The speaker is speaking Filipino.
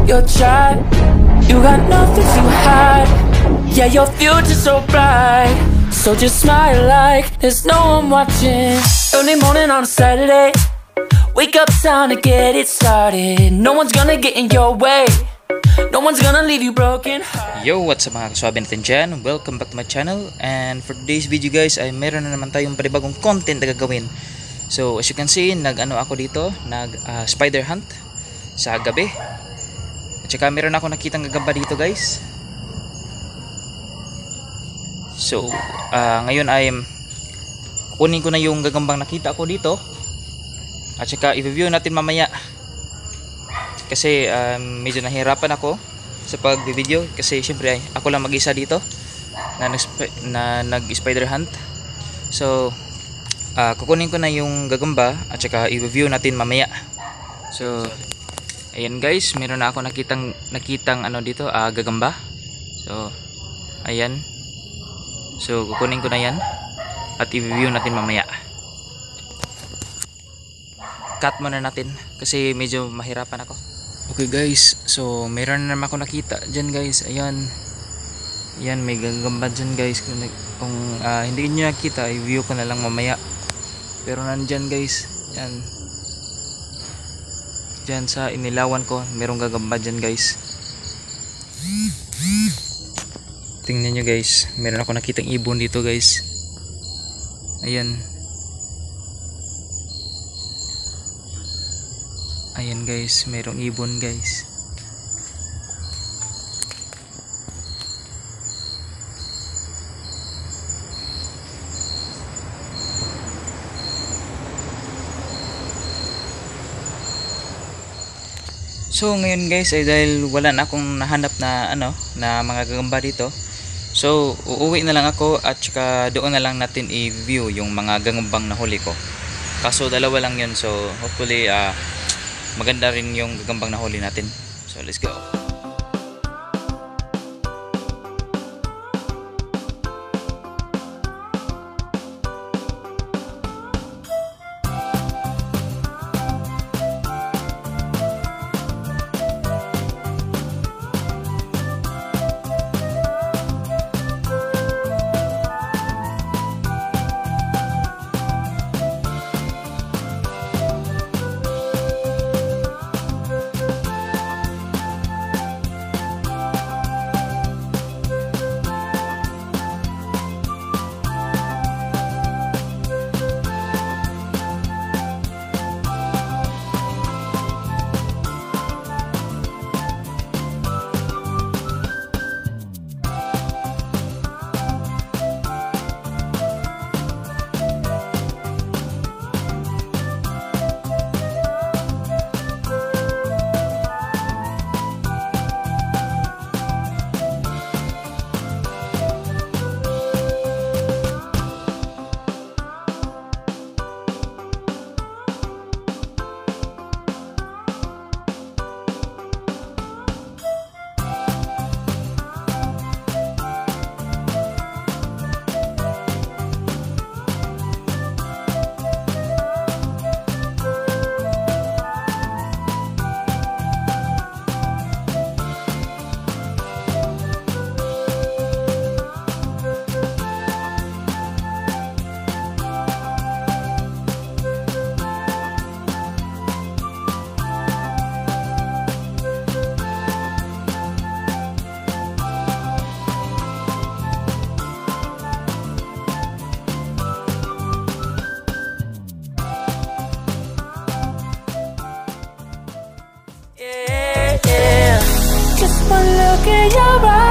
You're tried, you got nothing to hide. Yeah, your future's so bright, so just smile like there's no one watching. Early morning on a Saturday, wake up, time to get it started. No one's gonna get in your way, no one's gonna leave you broken heart. Yo, what's up mga kaswabe natin dyan? Welcome back to my channel. And for today's video guys, ay meron na naman tayong panibagong content na gagawin. So as you can see, nag-ano ako dito, spider hunt sa gabi. At saka meron ako nakitang gagamba dito guys. So ngayon ay kunin ko na yung gagambang nakita ko dito. At saka i-review natin mamaya. Kasi medyo nahirapan ako sa pag-video kasi syempre ako lang mag-isa dito na nag-spider hunt. So kukunin ko na yung gagamba at saka i-review natin mamaya. So ayan guys, meron na ako nakitang ano dito, gagamba. So ayan. So kukunin ko na yan at i-review natin mamaya. Cut muna natin kasi medyo mahirapan ako. Okay guys, so meron na naman ako nakita dyan guys. Ayan, ayan, may gagamba dyan guys. Kung hindi nyo nakita, i-view ko na lang mamaya. Pero nandyan guys, yan, dyan sa inilawan ko, merong gagamba dyan guys. Tingnan nyo guys, meron ako nakitang ibon dito guys. Ayan, ayan guys, merong ibon guys. So ngayon guys ay dahil wala na akong nahanap na na mga gagamba dito. So uuwi na lang ako at saka doon na lang natin i-view yung mga gagambang nahuli ko. Kaso dalawa lang yun, so hopefully maganda rin yung gagambang nahuli natin. So let's go. Just one look in your eyes,